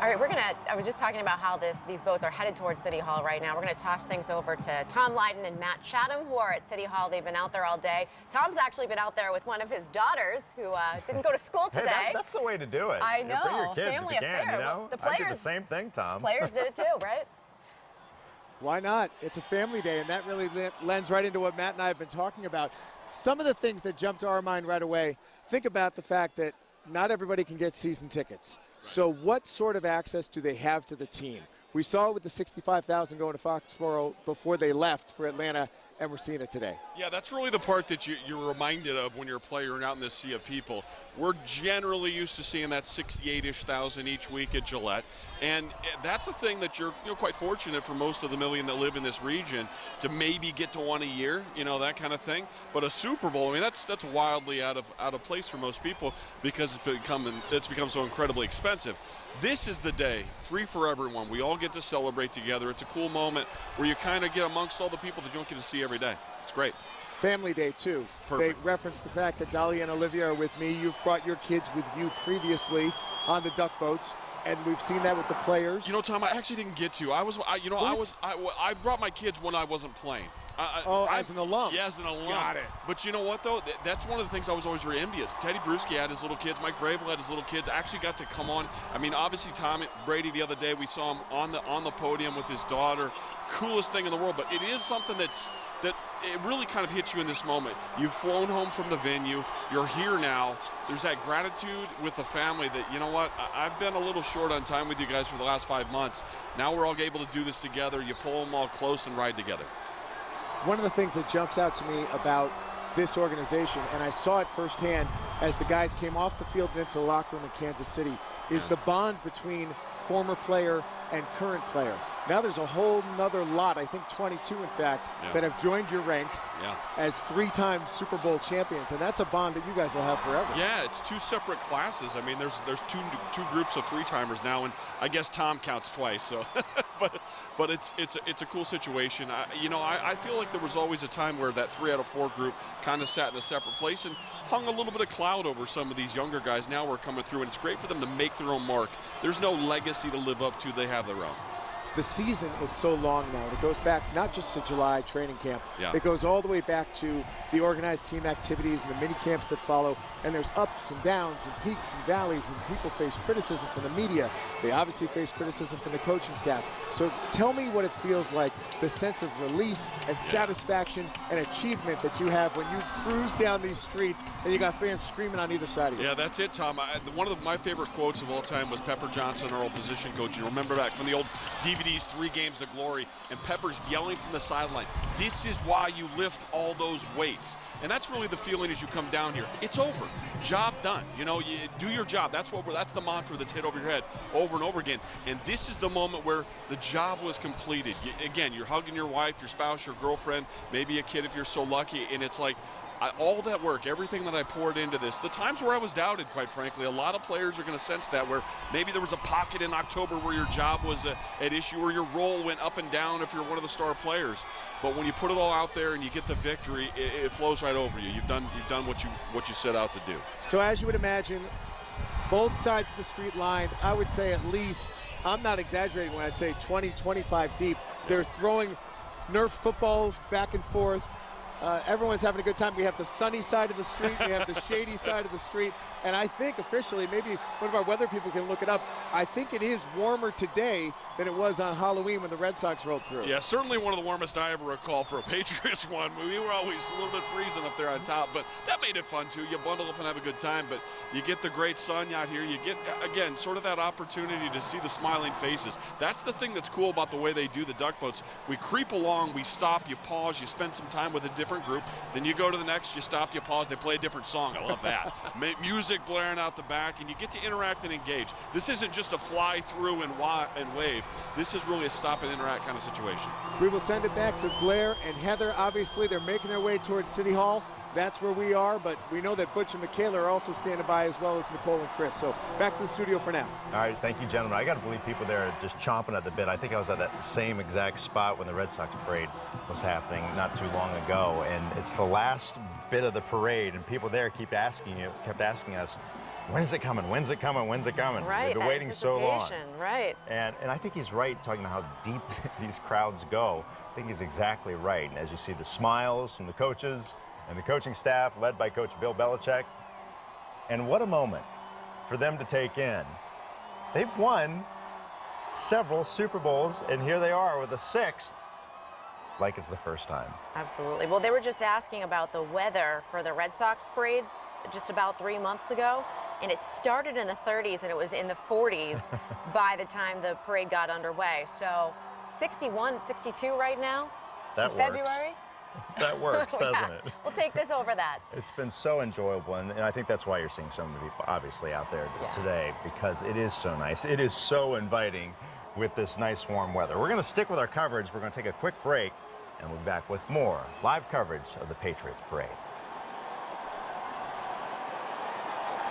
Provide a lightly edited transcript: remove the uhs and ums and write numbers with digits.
All right, I was just talking about how these boats are headed towards City Hall right now. We're going to toss things over to Tom Leyden and Matt Chatham, who are at City Hall. They've been out there all day. Tom's actually been out there with one of his daughters who didn't go to school today. Hey, that's the way to do it. I know. Bring your kids Family if you can, affair. you know? Well, the players, I did the same thing, Tom. Players did it too, right? Why not? It's a family day, and that really lends right into what Matt and I have been talking about. Some of the things that jump to our mind right away, think about the fact that not everybody can get season tickets. So what sort of access do they have to the team? We saw it with the 65,000 going to Foxborough before they left for Atlanta, and we're seeing it today. Yeah, that's really the part that you're reminded of when you're a player and out in this sea of people. We're generally used to seeing that 68-ish thousand each week at Gillette, and that's a thing that you're quite fortunate for most of the million that live in this region to maybe get to one a year, that kind of thing. But a Super Bowl, I mean, that's wildly out of place for most people because it's become so incredibly expensive. This is the day, free for everyone. We all get to celebrate together. It's a cool moment where you kind of get amongst all the people that you don't get to see every day. It's great. Family day, too. Perfect. They referenced the fact that Dolly and Olivia are with me. You've brought your kids with you previously on the duck boats, and we've seen that with the players. Tom, I actually didn't get to. I brought my kids when I wasn't playing. As an alum. Yeah, as an alum. Got it. But you know what, though? That's one of the things I was always very envious. Teddy Bruschi had his little kids. Mike Vrabel had his little kids. I actually got to come on. I mean, obviously, Tom Brady the other day, we saw him on the podium with his daughter. Coolest thing in the world. But it is something that it really kind of hits you in this moment. You've flown home from the venue. You're here now. There's that gratitude with the family that, you know what, I've been a little short on time with you guys for the last 5 months. Now we're all able to do this together. You pull them all close and ride together. One of the things that jumps out to me about this organization, and I saw it firsthand as the guys came off the field and into the locker room in Kansas City, is the bond between former player and current player. Now there's a whole nother lot, I think 22 in fact, that have joined your ranks as 3-time Super Bowl champions, and that's a bond that you guys will have forever. Yeah, it's 2 separate classes. I mean, there's two groups of 3-timers now, and I guess Tom counts twice. So, but it's a cool situation. I feel like there was always a time where that 3 out of 4 group kind of sat in a separate place and hung a little bit of cloud over some of these younger guys. Now we're coming through, and it's great for them to make their own mark. There's no legacy to live up to. They have their own. The season is so long now. It goes back not just to July training camp. It goes all the way back to the organized team activities and the mini camps that follow. And there's ups and downs and peaks and valleys, and people face criticism from the media. They obviously face criticism from the coaching staff. So tell me what it feels like, the sense of relief and satisfaction and achievement that you have when you cruise down these streets and you got fans screaming on either side of you. Yeah, that's it, Tom. One of my favorite quotes of all time was Pepper Johnson, our old position coach. You remember back from the old DVDs, 3 Games to Glory, and Pepper's yelling from the sideline, "This is why you lift all those weights." And that's really the feeling as you come down here. It's over. Job done. You do your job. That's the mantra that's hit over your head over and over again. And this is the moment where the job was completed. Again, you're hugging your wife, your spouse, your girlfriend, maybe a kid if you're so lucky, and it's like, all that work, everything that I poured into this, the times where I was doubted, quite frankly, a lot of players are going to sense that, where maybe there was a pocket in October where your job was at issue or your role went up and down if you're one of the star players. But when you put it all out there and you get the victory, it flows right over you. You've done what you set out to do. So as you would imagine, both sides of the street line, I would say at least, I'm not exaggerating when I say 20, 25 deep. They're throwing Nerf footballs back and forth. Everyone's having a good time. We have the sunny side of the street. We have the shady side of the street. And I think officially, maybe one of our weather people can look it up, I think it is warmer today than it was on Halloween when the Red Sox rolled through. Yeah, certainly one of the warmest I ever recall for a Patriots one. We were always a little bit freezing up there on top, but that made it fun too. You bundle up and have a good time, but you get the great sun out here. You get, again, sort of that opportunity to see the smiling faces. That's the thing that's cool about the way they do the duck boats. We creep along, we stop, you pause, you spend some time with a different group, then you go to the next, you stop, you pause, they play a different song. I love that. Music blaring out the back, and you get to interact and engage. This isn't just a fly through and wave. This is really a stop and interact kind of situation. We will send it back to Blair and Heather. Obviously, they're making their way towards City Hall. That's where we are, but we know that Butch and Michaela are also standing by, as well as Nicole and Chris. So back to the studio for now. All right, thank you, gentlemen. I got to believe people there are just chomping at the bit. I think I was at that same exact spot when the Red Sox parade was happening not too long ago, and it's the last bit of the parade, and people there kept asking us, when's it coming? When's it coming? When's it coming? Right. They've been waiting so long. Right. And I think he's right talking about how deep these crowds go. I think he's exactly right. And as you see the smiles from the coaches and the coaching staff led by Coach Bill Belichick. And what a moment for them to take in. They've won several Super Bowls, and here they are with a 6th, like it's the first time. Absolutely. Well, they were just asking about the weather for the Red Sox parade just about 3 months ago, and it started in the 30s and it was in the 40s by the time the parade got underway. So 61, 62 right now That in works. February. That works, doesn't it? We'll take this over that. It's been so enjoyable, and I think that's why you're seeing so many people obviously out there just today, because it is so nice. It is so inviting with this nice warm weather. We're going to stick with our coverage. We're going to take a quick break, and we'll be back with more live coverage of the Patriots parade.